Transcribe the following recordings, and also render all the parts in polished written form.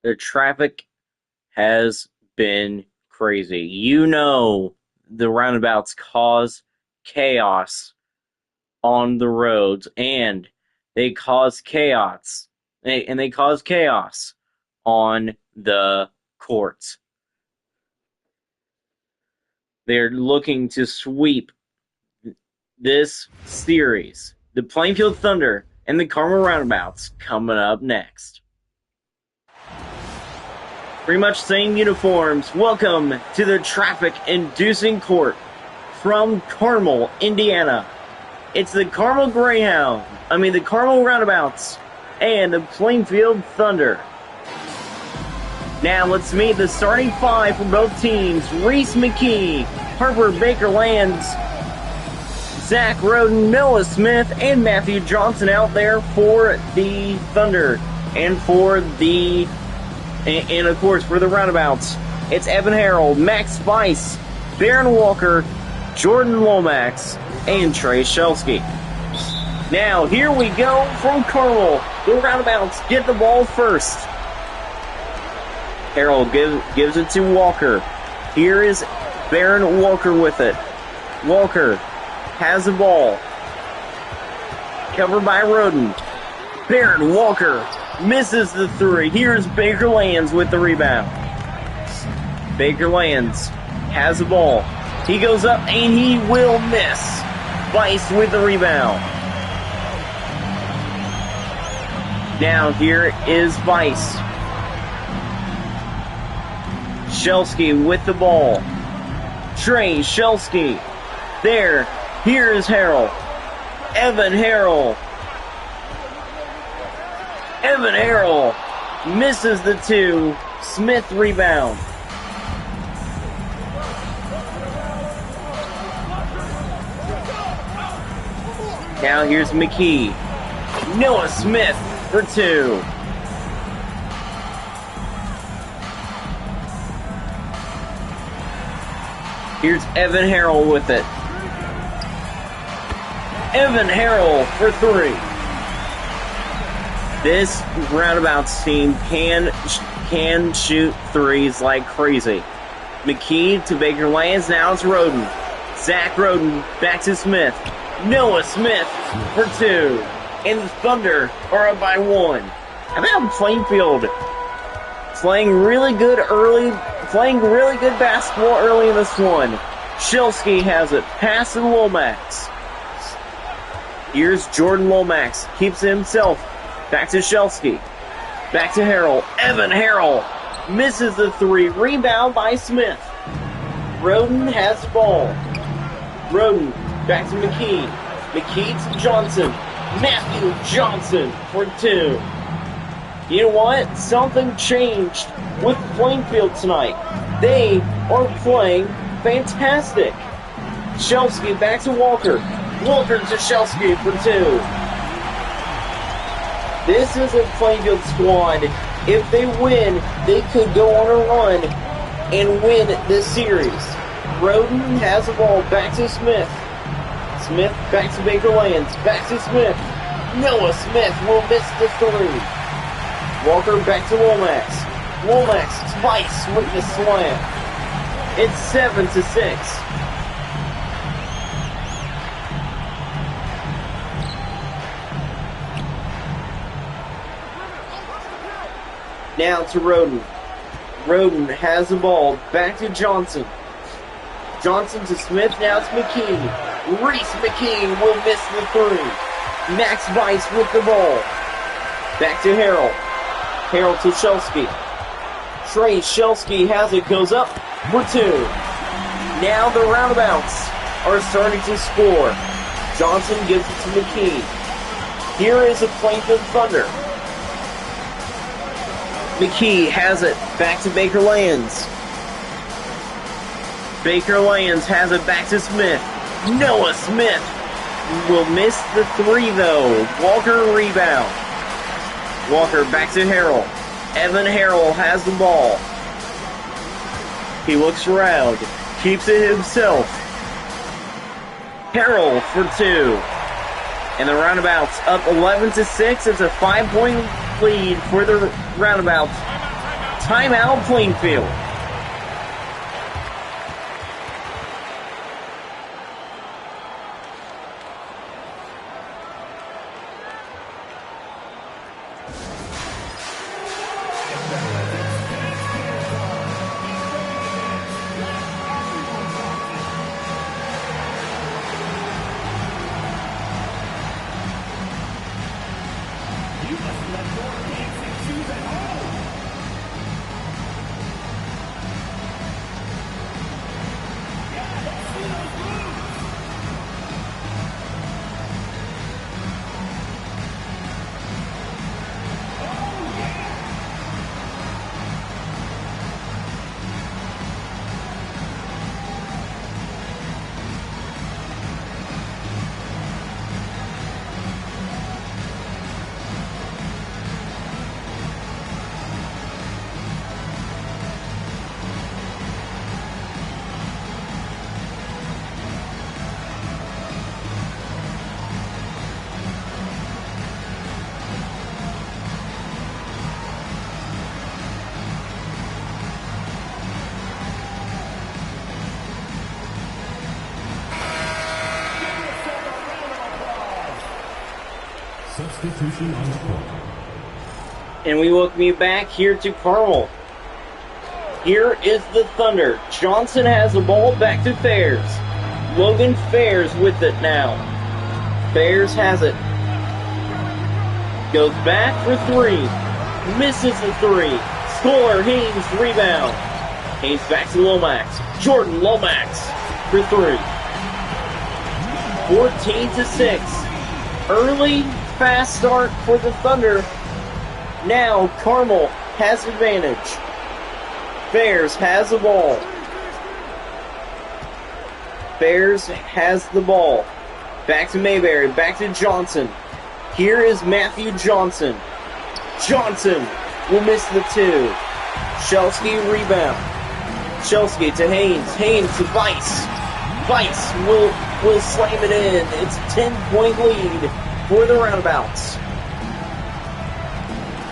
the traffic has been crazy. You know, the roundabouts cause chaos on the roads, and they cause chaos, and they cause chaos on the courts. They're looking to sweep this series. The Plainfield Thunder and the Carmel Roundabouts coming up next. Pretty much same uniforms. Welcome to the traffic-inducing court from Carmel, Indiana. It's the Carmel the Carmel Roundabouts and the Plainfield Thunder. Now let's meet the starting five for both teams. Reese McKee, Harper Baker-Lands, Zach Roden, Noah Smith, and Matthew Johnson out there for the Thunder. And of course, for the Roundabouts, it's Evan Harrell, Max Spice, Baron Walker, Jordan Lomax, and Trey Shelsky. Now, here we go from Carmel. The Roundabouts get the ball first. Harrell gives it to Walker. Here is Baron Walker with it. Walker has the ball. Covered by Roden. Baron Walker misses the three. Here's Baker-Lands with the rebound. Baker-Lands has the ball. He goes up and he will miss. Vice with the rebound. Now here is Vice. Shelsky with the ball. Trey Shelsky. There. Here is Harrell. Evan Harrell. Evan Harrell misses the two. Smith rebound. Now here's McKee. Noah Smith for two. Here's Evan Harrell with it. Evan Harrell for three. This Roundabouts team can shoot threes like crazy. McKee to Baker-Lands. Now it's Roden. Zach Roden back to Smith. Noah Smith for two. And the Thunder are up by one. How about Plainfield playing really good basketball early in this one. Shelsky has it. Pass to Lomax. Here's Jordan Lomax. Keeps it himself. Back to Shelsky. Back to Harrell. Evan Harrell misses the three. Rebound by Smith. Roden has the ball. Roden back to McKee. McKee to Johnson. Matthew Johnson for two. You know what? Something changed with Plainfield tonight. They are playing fantastic. Shelsky back to Walker. Walker to Shelsky for two. This is a Plainfield squad. If they win, they could go on a run and win this series. Roden has the ball. Back to Smith. Smith back to Baker-Lands. Back to Smith. Noah Smith will miss the three. Walker back to Lomax. Lomax twice with the slam. It's 7-6. Now to Roden. Roden has the ball. Back to Johnson. Johnson to Smith. Now it's McKee. Reese McKee will miss the three. Max Vice with the ball. Back to Harrell. Harrell to Shelsky. Trey Shelsky has it. Goes up for two. Now the Roundabouts are starting to score. Johnson gives it to McKee. Here is the Plainfield Thunder. McKee has it. Back to Baker-Lands. Baker-Lands has it back to Smith. Noah Smith will miss the three, though. Walker rebound. Walker back to Harrell. Evan Harrell has the ball. He looks around. Keeps it himself. Harrell for two. And the Roundabouts up 11-6. It's a 5-point lead for the Roundabouts. Timeout, Plainfield. Substitution on the court. And we welcome you back here to Carmel. Here is the Thunder. Johnson has the ball back to Fairs. Logan Fairs with it now. Fairs has it. Goes back for three. Misses the three. Scorer, Haynes, rebound. Haynes back to Lomax. Jordan Lomax for three. 14-6. Early, fast start for the Thunder. Now Carmel has advantage. Fairs has the ball. Fairs has the ball. Back to Mayberry. Back to Johnson. Here is Matthew Johnson. Johnson will miss the two. Shelsky rebound. Shelsky to Haynes. Haynes to Weiss. Weiss will slam it in. It's a 10-point lead for the Roundabouts.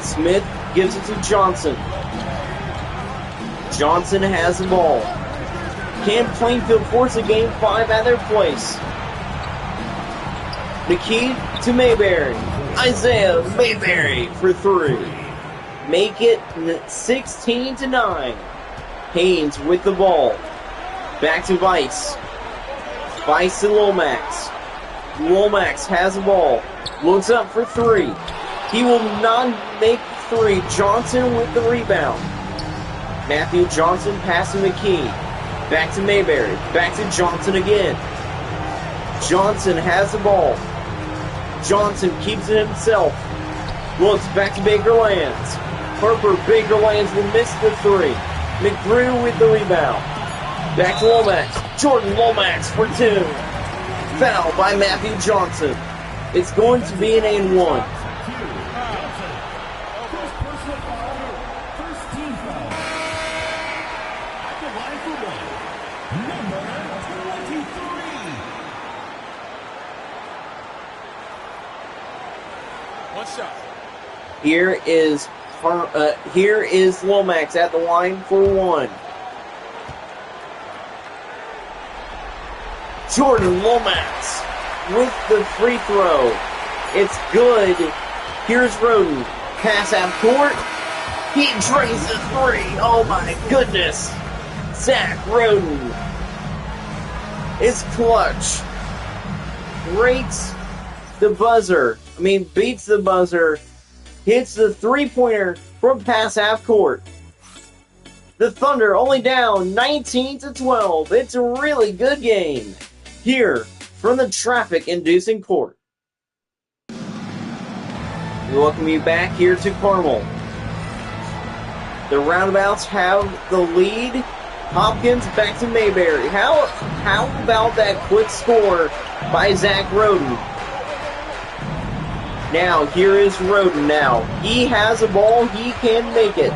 Smith gives it to Johnson. Johnson has the ball. Can Plainfield force a game 5 at their place? McKee to Mayberry. Isaiah Mayberry for three. Make it 16-9. Haynes with the ball. Back to Weiss. Weiss to Lomax. Lomax has the ball. Looks up for three. He will not make three. Johnson with the rebound. Matthew Johnson passing McKee. Back to Mayberry. Back to Johnson again. Johnson has the ball. Johnson keeps it himself. Looks back to Baker Lands. Harper, Baker Lands will miss the three. McGrew with the rebound. Back to Lomax. Jordan Lomax for two. Foul by Matthew Johnson. It's going to be an and-one. Here is Lomax at the line for one. Jordan Lomax with the free throw. It's good. Here's Roden. Pass half court. He drains the three. Oh my goodness. Zach Roden is clutch. Breaks the buzzer. Beats the buzzer. Hits the three-pointer from past half court. The Thunder only down 19-12. It's a really good game here from the traffic-inducing court. We welcome you back here to Carmel. The Roundabouts have the lead. Hopkins back to Mayberry. How about that quick score by Zach Roden? Now, here is Roden now. He has a ball. He can make it.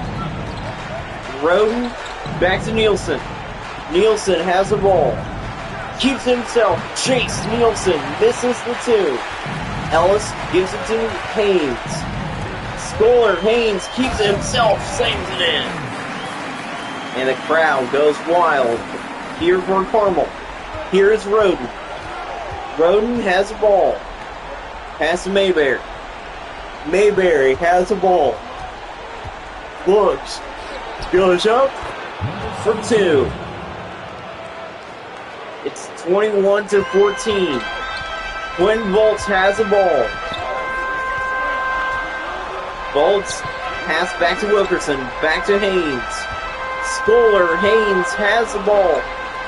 Roden back to Nielsen. Nielsen has the ball. Keeps himself. Chase Nielsen misses the two. Ellis gives it to Haynes. Scholar Haynes keeps it himself. Slams it in. And the crowd goes wild here for Carmel. Here's Roden. Roden has the ball. Pass to Mayberry. Mayberry has the ball. Looks. Goes up for 2. It's 21-14. Quinn Volts has the ball. Volts pass back to Wilkerson. Back to Haynes. Scholar. Haynes has the ball.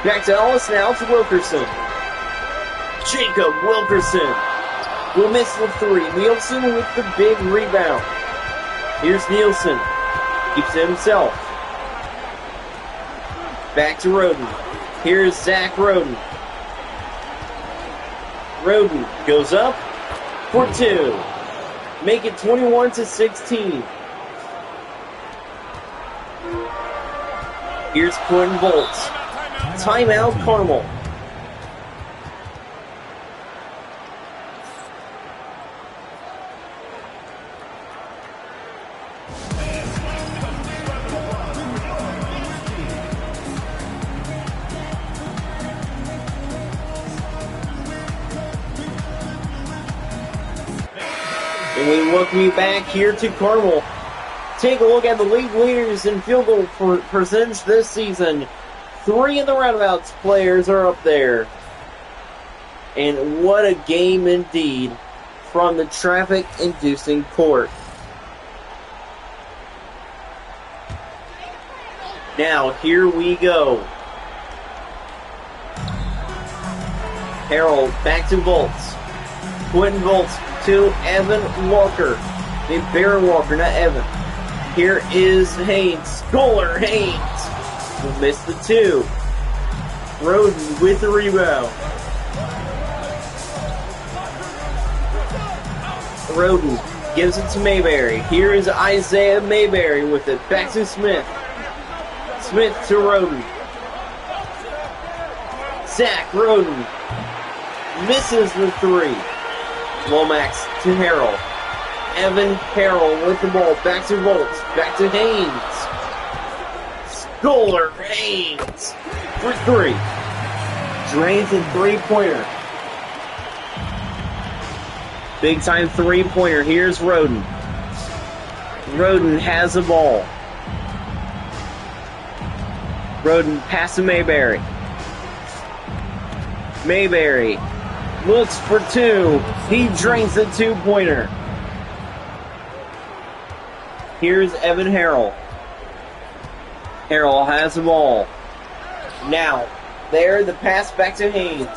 Back to Ellis, now to Wilkerson. Jacob Wilkerson will miss the 3. Nielsen with the big rebound. Here's Nielsen. Keeps it himself. Back to Roden. Here's Zach Roden. Roden goes up for 2. Make it 21-16. Here's Quinn Volts. Timeout Carmel. And we welcome you back here to Carmel. Take a look at the league leaders in field goal percentage this season. 3 of the roundabouts players are up there. And what a game indeed from the traffic-inducing court. Now, here we go. Harold back to Volts. Quentin Volts to Evan Walker. Baron Walker, not Evan. Here is Haynes. Scholar Haynes will miss the 2. Roden with the rebound. Roden gives it to Mayberry. Here is Isaiah Mayberry with it. Back to Smith. Smith to Roden. Zach Roden misses the 3. Lomax to Harrell. Evan Harrell with the ball. Back to Volts. Back to Haynes. Scholar Haynes for 3. Drains a 3-pointer. Big time 3-pointer. Here's Roden. Roden has the ball. Roden pass to Mayberry. Mayberry looks for 2. He drains the 2-pointer. Here's Evan Harrell. Harrell has the ball. Now, there, the pass back to Haynes.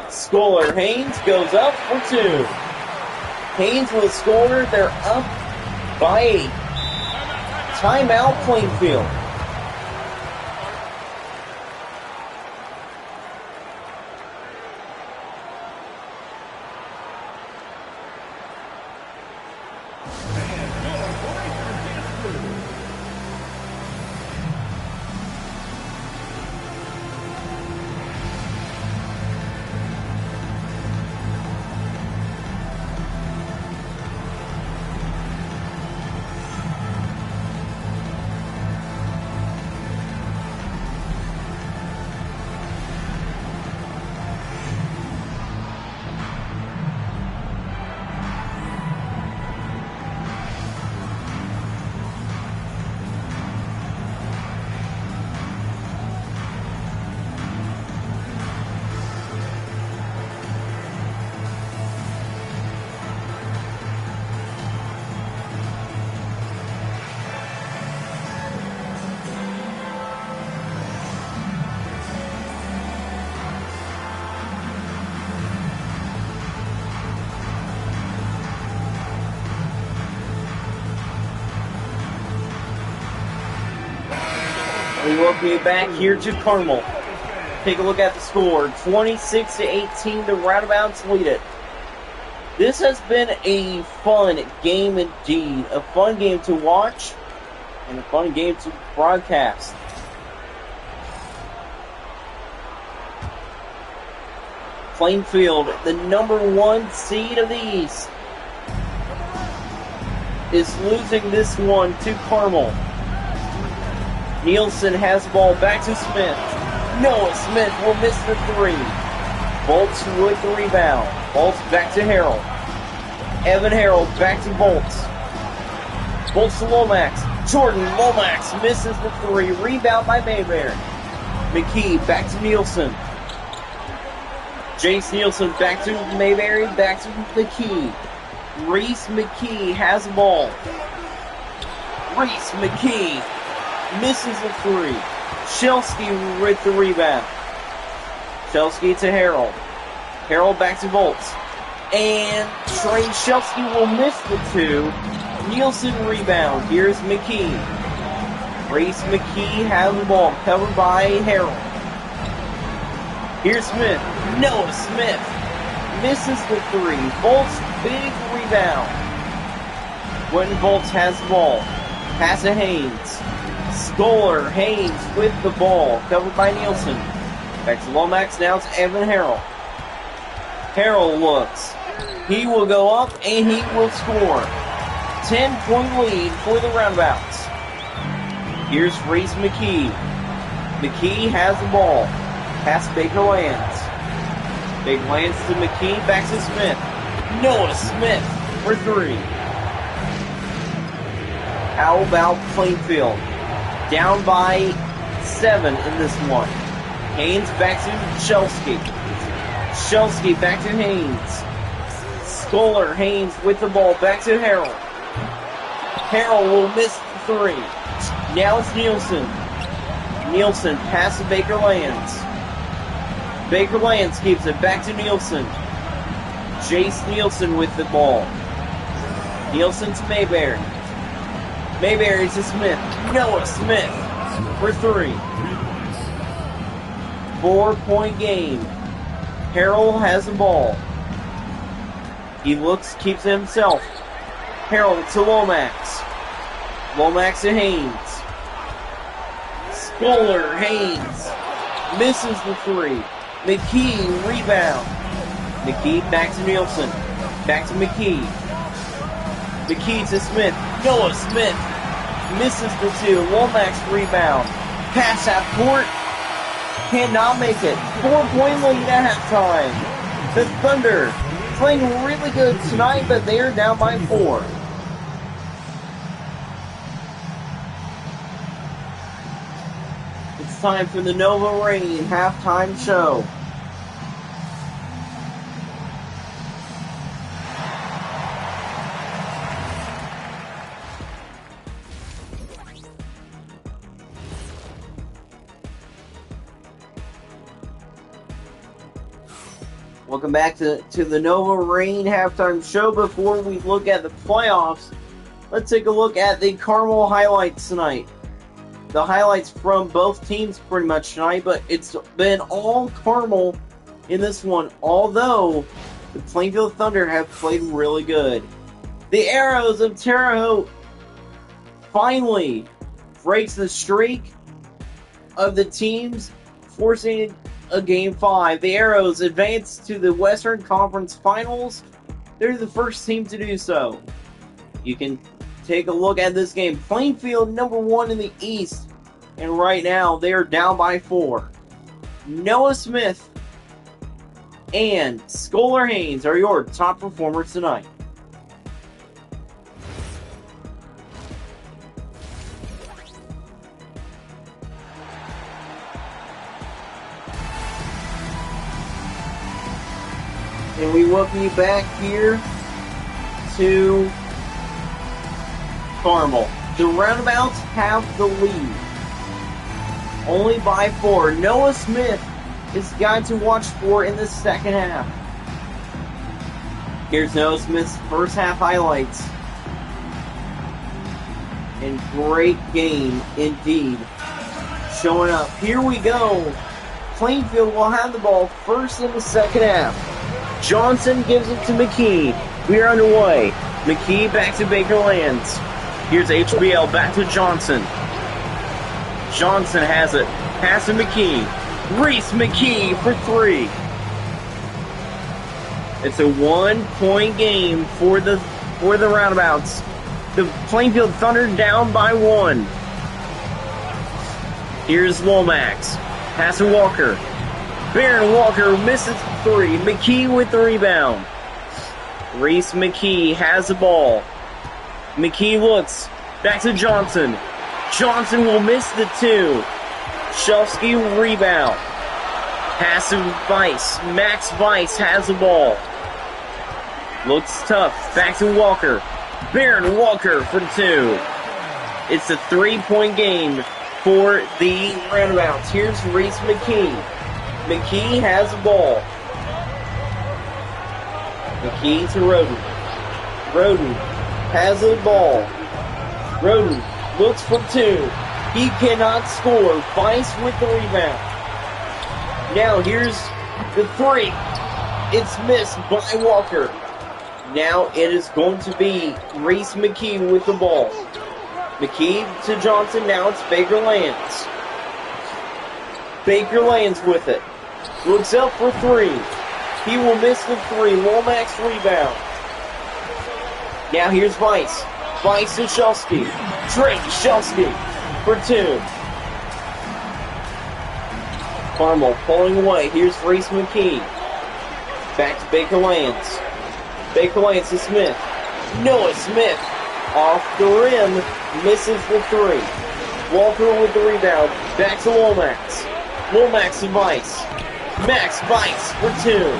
Scholar. Haynes goes up for 2. Haynes with Scholar. They're up by 8. Timeout Plainfield. We welcome you back here to Carmel. Take a look at the score. 26-18, the Roundabouts lead it. This has been a fun game indeed. A fun game to watch and a fun game to broadcast. Plainfield, the number 1 seed of the East, is losing this one to Carmel. Nielsen has the ball back to Smith. Noah Smith will miss the three. Bolts with the rebound. Bolts back to Harrell. Evan Harrell back to Bolts. Bolts to Lomax. Jordan Lomax misses the three. Rebound by Mayberry. McKee back to Nielsen. Jace Nielsen back to Mayberry. Back to McKee. Reese McKee has the ball. Reese McKee misses the three. Shelsky with the rebound. Shelsky to Harrell. Harrell back to Bolts. And Trey Shelsky will miss the two. Nielsen rebound. Here's McKee. Reese McKee has the ball. Covered by Harrell. Here's Smith. Noah Smith misses the three. Bolts big rebound. When Bolts has the ball. Pass to Haynes. Scholar Haynes with the ball. Covered by Nielsen. Back to Lomax. Now it's Evan Harrell. Harrell looks. He will go up and he will score. 10-point lead for the Roundabouts. Here's Reese McKee. McKee has the ball. Pass Baker Lance. Big Lance to McKee. Back to Smith. Noah Smith for three. How about Plainfield? Down by 7 in this one. Haynes back to Shelsky. Shelsky back to Haynes. Scholar Haynes with the ball. Back to Harrell. Harrell will miss the three. Now it's Nielsen. Nielsen pass to Baker Lance. Baker Lance keeps it back to Nielsen. Jace Nielsen with the ball. Nielsen to Mayberry. Mayberry to Smith. Noah Smith for three. 4-point game. Harrell has the ball. He looks, keeps it himself. Harrell to Lomax. Lomax to Haynes. Scholar Haynes misses the three. McKee rebound. McKee back to Nielsen. Back to McKee. McKee to Smith. Noah Smith misses the two. Lomax rebound. Pass half court. Cannot make it. 4-point lead at halftime. The Thunder playing really good tonight, but they are down by 4. It's time for the Nova Rain halftime show. Welcome back to the Nova Rain halftime show. Before we look at the playoffs, let's take a look at the Carmel highlights tonight. The highlights from both teams pretty much tonight, but it's been all Carmel in this one, although the Plainfield Thunder have played really good. The Arrows of Terre Haute finally breaks the streak of the teams, forcing a Game 5. The Arrows advance to the Western Conference Finals. They're the first team to do so. You can take a look at this game. Plainfield #1 in the East, and right now they are down by 4. Noah Smith and Scholar Haynes are your top performers tonight. And we welcome you back here to Carmel. The Roundabouts have the lead. Only by 4. Noah Smith is the guy to watch for in the second half. Here's Noah Smith's first half highlights. And great game indeed. Showing up. Here we go. Plainfield will have the ball first in the second half. Johnson gives it to McKee. We are underway. McKee back to Baker Lands. Here's HBL back to Johnson. Johnson has it. Pass to McKee. Reese McKee for 3. It's a 1-point game for the Roundabouts. The Plainfield Thunder down by 1. Here's Lomax. Pass to Walker. Baron Walker misses the three. McKee with the rebound. Reese McKee has the ball. McKee looks. Back to Johnson. Johnson will miss the two. Shelsky rebound. Pass to Weiss. Max Weiss has the ball. Looks tough. Back to Walker. Baron Walker for two. It's a 3-point game for the Roundabouts. Here's Reese McKee. McKee has the ball. McKee to Roden. Roden has the ball. Roden looks for two. He cannot score. Weiss with the rebound. Now here's the three. It's missed by Walker. Now it is going to be Reese McKee with the ball. McKee to Johnson. Now it's Baker Lands. Baker Lands with it. Looks up for three. He will miss the three. Lomax rebound. Now here's Weiss. Weiss to Shelsky. Drake Shelsky for two. Carmel pulling away. Here's Reese McKee. Back to Baker Lands. Baker Lands to Smith. Noah Smith off the rim. Misses the three. Walker with the rebound. Back to Lomax. Lomax to Weiss. Max Weiss for two.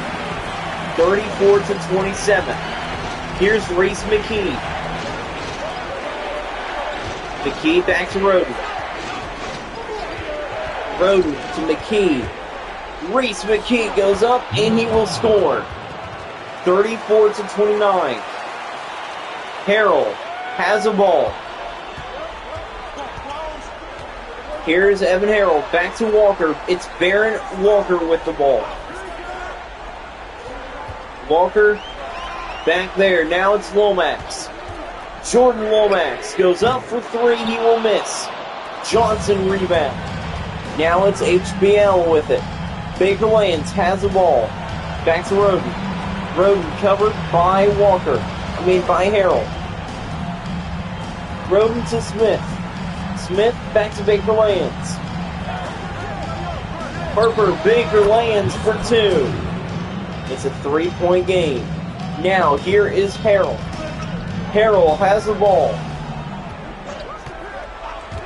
34-27. Here's Reese McKee. McKee back to Roden. Roden to McKee. Reese McKee goes up and he will score. 34-29. Harrell has a ball. Here's Evan Harrell back to Walker. It's Baron Walker with the ball. Walker back there. Now it's Lomax. Jordan Lomax goes up for three. He will miss. Johnson rebound. Now it's HBL with it. Baker Lands has the ball. Back to Roden. Roden covered by Walker. By Harrell. Roden to Smith. Smith back to Baker Lands. Harper, Baker Lands for two. It's a 3-point game. Now here is Harrell. Harrell has the ball.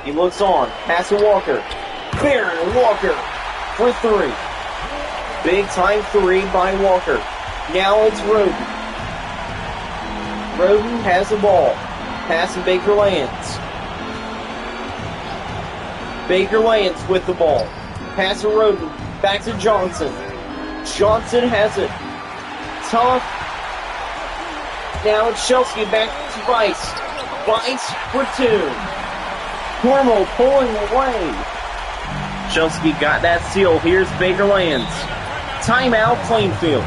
He looks on. Pass to Walker. Baron Walker for three. Big time three by Walker. Now it's Roden. Roden has the ball. Pass to Baker Lands. Baker Lands with the ball. Pass to Roden. Back to Johnson. Johnson has it. Tough. Now it's Shelsky back to Weiss. Weiss for two. Cormo pulling away. Shelsky got that steal. Here's Baker Lands. Timeout, Plainfield.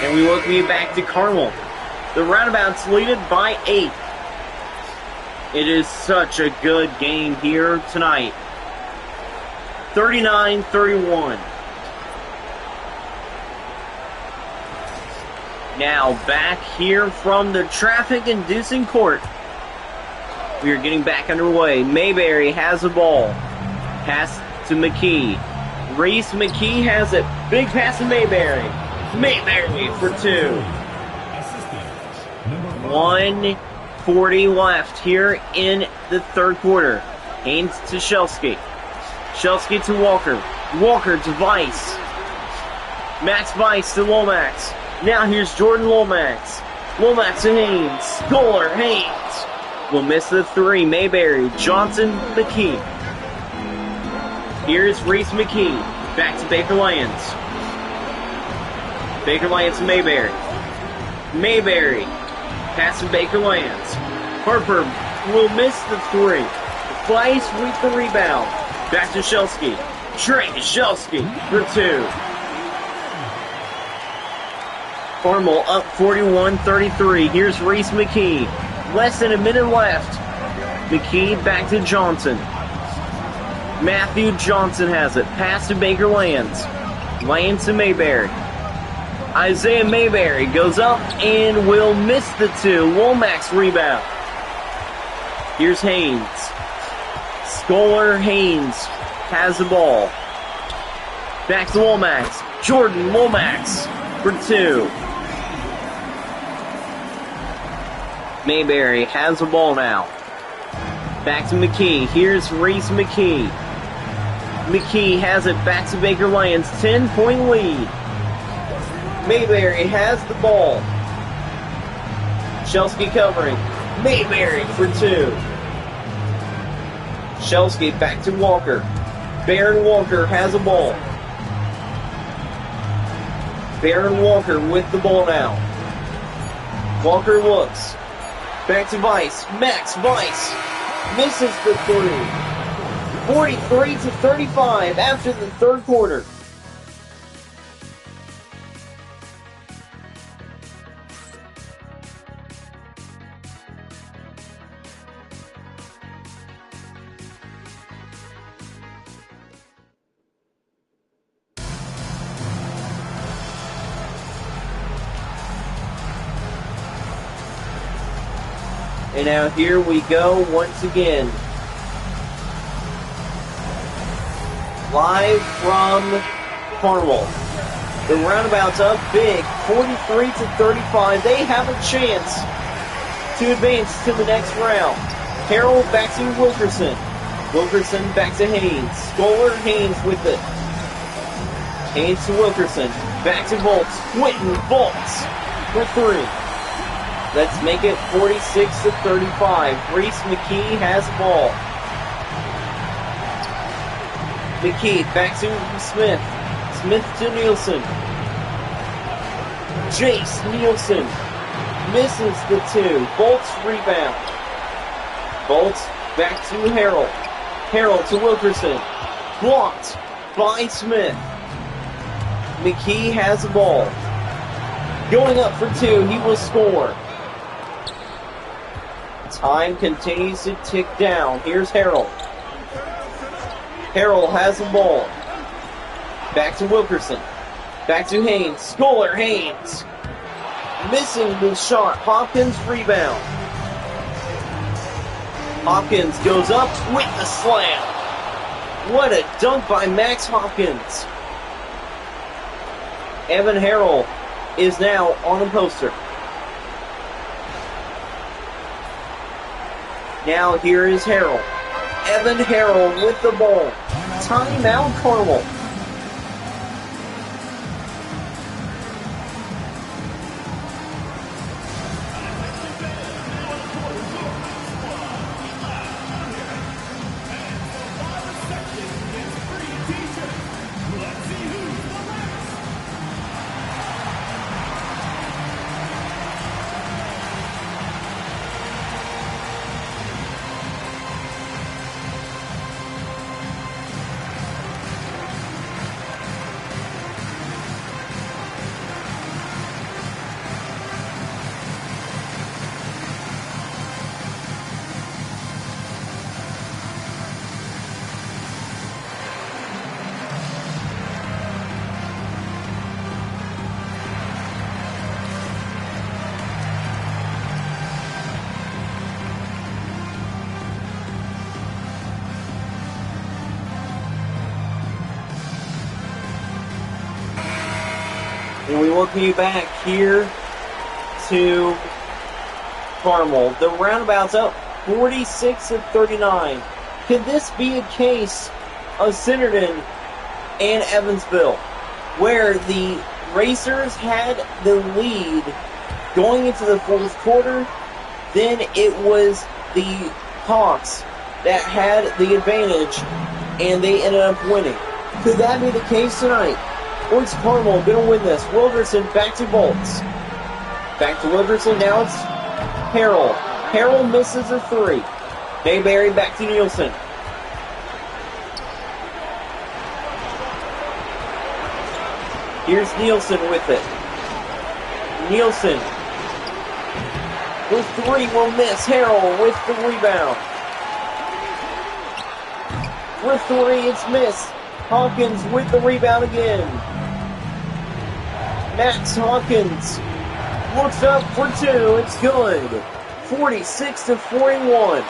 And we welcome you back to Carmel. The Roundabouts lead it by 8. It is such a good game here tonight. 39-31. Now back here from the traffic-inducing court. We are getting back underway. Mayberry has the ball. Pass to McKee. Reese McKee has it. Big pass to Mayberry. Mayberry for two. 1:40 left here in the third quarter. Haynes to Shelsky. Shelsky to Walker. Walker to Weiss. Max Weiss to Lomax. Now here's Jordan Lomax. Lomax to Haynes. Scoler, Haynes. Will miss the three. Mayberry, Johnson, McKee. Here's Reese McKee. Back to Baker Lyons. Baker Lyons to Mayberry. Mayberry. Pass to Baker Lyons. Harper will miss the three. Weiss with the rebound. Back to Shelsky. Trey Shelsky for two. Carmel up 41-33. Here's Reese McKee. Less than a minute left. McKee back to Johnson. Matthew Johnson has it. Pass to Baker Lyons. Lyons to Mayberry. Isaiah Mayberry goes up and will miss the two. Lomax rebound. Here's Haynes. Scholar Haynes has the ball. Back to Lomax. Jordan Lomax for two. Mayberry has the ball now. Back to McKee. Here's Reese McKee. McKee has it back to Baker Lyons. 10-point lead. Mayberry has the ball. Shelsky covering. Mayberry for two. Shelsky back to Walker. Baron Walker has a ball. Baron Walker with the ball now. Walker looks. Back to Weiss. Max Weiss misses the three. 43-35 after the third quarter. And now here we go once again. Live from Carmel. The Roundabouts up big, 43-35. They have a chance to advance to the next round. Harrell back to Wilkerson. Wilkerson back to Haynes. Scholar Haynes with it. Haynes to Wilkerson. Back to Volts. Quentin Volts for three. Let's make it 46-35. Reese McKee has the ball. McKee back to Smith. Smith to Nielsen. Jace Nielsen misses the two. Bolts rebound. Bolts back to Harrell. Harrell to Wilkerson. Blocked by Smith. McKee has the ball. Going up for two. He will score. Time continues to tick down. Here's Harrell. Harrell has the ball. Back to Wilkerson. Back to Haynes. Scholar Haynes. Missing the shot. Hopkins rebound. Hopkins goes up with the slam. What a dunk by Max Hopkins. Evan Harrell is now on the poster. Now here is Harrell. Evan Harrell with the ball. Timeout Carmel. And we welcome you back here to Carmel. The Roundabouts up 46-39. Could this be a case of Centerton and Evansville, where the Racers had the lead going into the fourth quarter, then it was the Hawks that had the advantage, and they ended up winning? Could that be the case tonight? Or is Carmel going to win this? Wilderson back to Bolts. Back to Wilderson, now it's Harrell. Harrell misses a three. Mayberry back to Nielsen. Here's Nielsen with it. Nielsen with three will miss. Harrell with the rebound. With three, it's missed. Hawkins with the rebound again. Max Hawkins looks up for two. It's good. 46-41.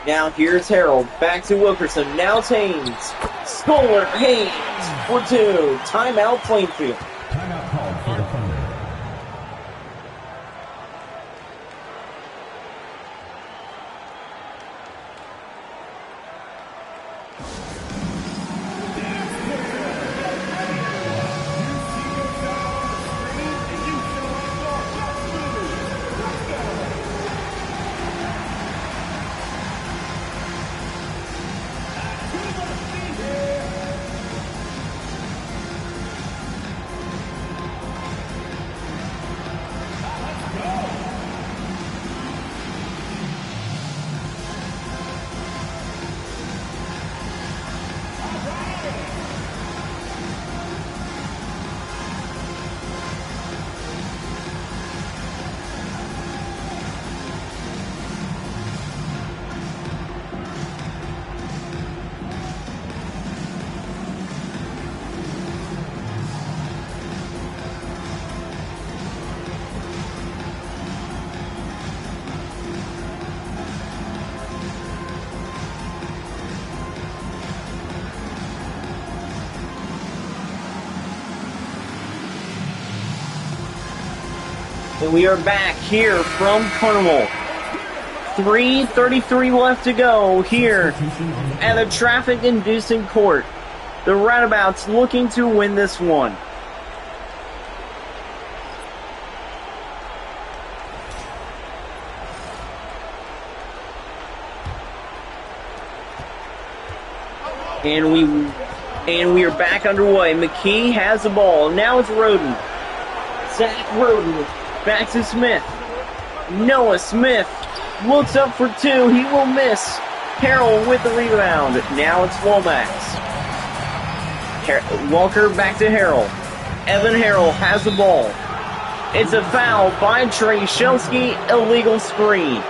Now here's Harold. Back to Wilkerson. Now it's Haynes. Scholar Haynes for two. Timeout Plainfield. Timeout called for the Thunder. And we are back here from Carmel. 3:33 left to go here at the traffic-inducing court. The Roundabouts looking to win this one. And we are back underway. McKee has the ball. Now it's Roden. Zach Roden. Back to Smith. Noah Smith looks up for two. He will miss. Harrell with the rebound. Now it's Lomax. Walker back to Harrell. Evan Harrell has the ball. It's a foul by Trey Shelsky. Illegal screen.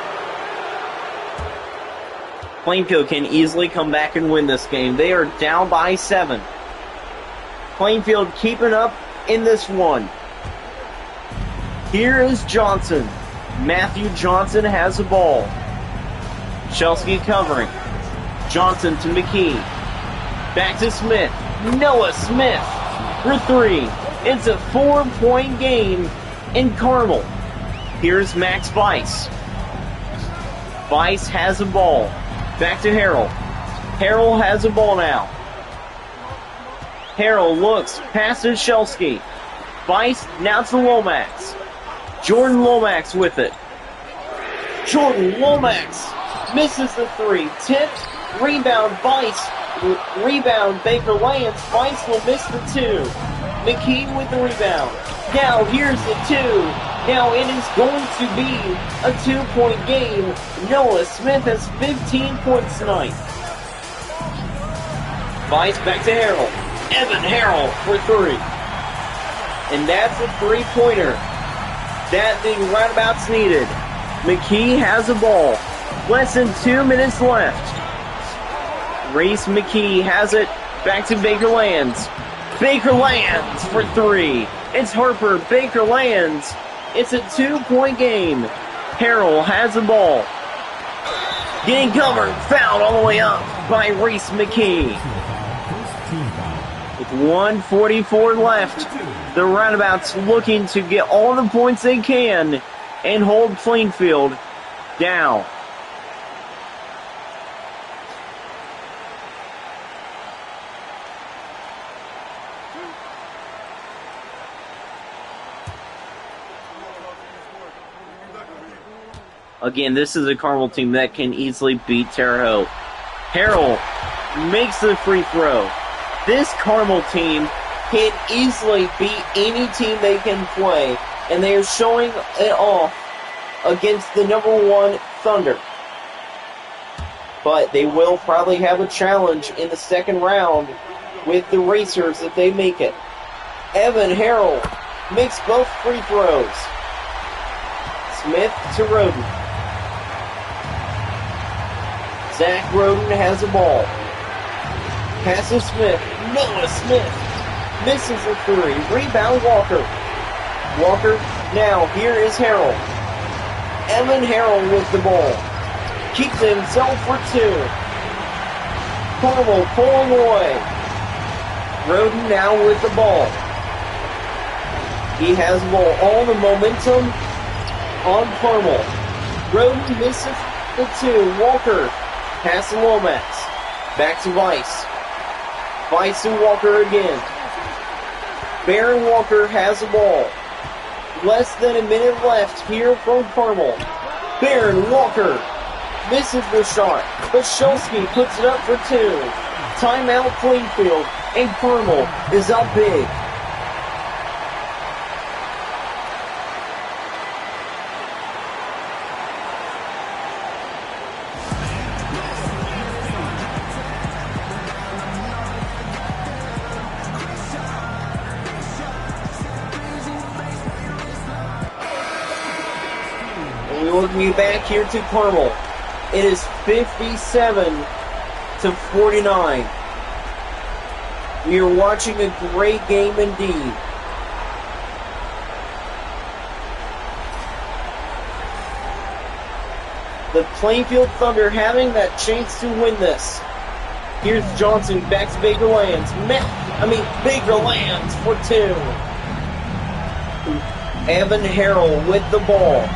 Plainfield can easily come back and win this game. They are down by 7. Plainfield keeping up in this one. Here is Johnson. Matthew Johnson has the ball. Shelsky covering. Johnson to McKee. Back to Smith. Noah Smith for three. It's a 4-point game in Carmel. Here's Max Weiss. Weiss has the ball. Back to Harrell. Harrell has the ball now. Harrell looks past to Shelsky. Weiss now to Lomax. Jordan Lomax with it. Jordan Lomax misses the three. Tipped. Rebound Weiss. Rebound Baker Lance. Weiss will miss the two. McKee with the rebound. Now here's the two. Now it is going to be a 2-point game. Noah Smith has 15 points tonight. Weiss back to Harrell. Evan Harrell for three. And that's a three-pointer that the Roundabouts needed. McKee has the ball. Less than 2 minutes left. Reese McKee has it. Back to Baker Lands. Baker Lands for three. It's Harper. Baker Lands. It's a 2-point game. Harrell has the ball. Getting covered. Fouled all the way up by Reese McKee. With 1:44 left, the Roundabouts looking to get all the points they can and hold Plainfield down. Again, this is a Carmel team that can easily beat Terre Haute. Harrell makes the free throw. This Carmel team can easily beat any team they can play, and they are showing it off against the #1 Thunder. But they will probably have a challenge in the second round with the Racers if they make it. Evan Harrell makes both free throws. Smith to Roden. Zach Roden has the ball. Passes Smith. Noah Smith misses the three. Rebound Walker. Walker, now here is Harrell. Evan Harrell with the ball. Keeps himself for two. Carmel pulling away. Roden now with the ball. He has the ball. All the momentum on Carmel. Roden misses the two. Walker pass to Lomax. Back to Weiss. Weiss and Walker again. Baron Walker has the ball. Less than a minute left here from Carmel. Baron Walker misses the shot, but Shelsky puts it up for two. Timeout Plainfield, and Carmel is up big. We back here to Carmel. It is 57-49. We are watching a great game indeed. The Plainfield Thunder having that chance to win this. Here's Johnson back to Baker Lands. Baker Lands for two. Evan Harrell with the ball.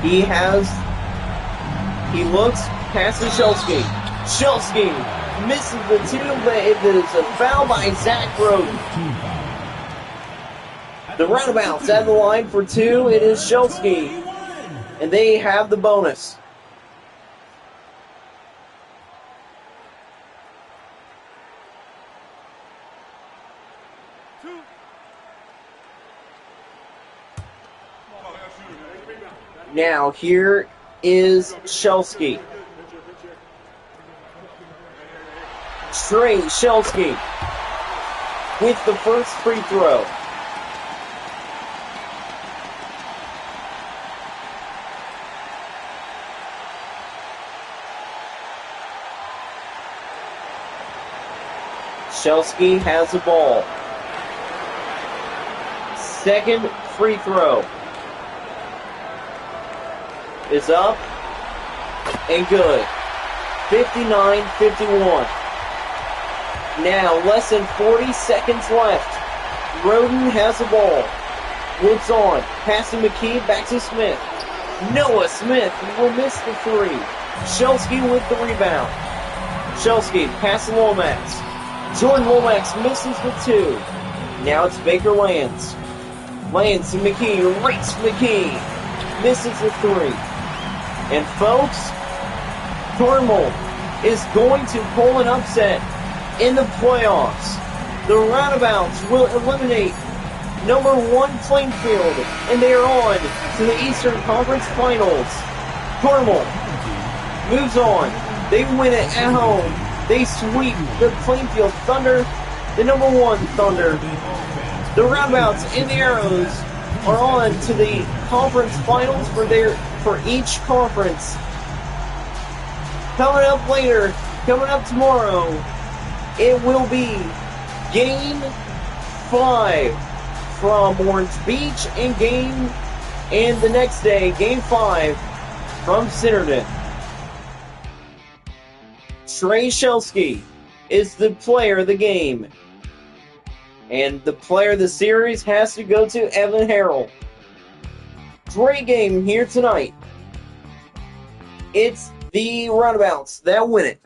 He looks, passes Shelsky. Shelsky misses the two, but it is a foul by Zach Roden. The Roundabouts at the line for two. It is Shelsky, and they have the bonus. Now, here is Shelsky. Trey Shelsky with the first free throw. Shelsky has the ball. Second free throw is up and good. 59-51. Now, less than 40 seconds left. Roden has the ball. Looks on. Passing McKee back to Smith. Noah Smith will miss the three. Shelsky with the rebound. Shelsky pass to Lomax. Jordan Lomax misses the two. Now it's Baker Lands. Lands to McKee. Rates McKee. Misses the three. And folks, Carmel is going to pull an upset in the playoffs. The Roundabouts will eliminate #1 Plainfield, and they are on to the Eastern Conference Finals. Carmel moves on. They win it at home. They sweep the Plainfield Thunder, the #1 Thunder. The Roundabouts and the Arrows are on to the conference finals for each conference. Coming up later, coming up tomorrow, it will be Game 5 from Orange Beach and the next day, Game 5 from Centerton. Trey Shelsky is the player of the game. And the player of the series has to go to Evan Harrell. Great game here tonight. It's the Roundabouts that win it.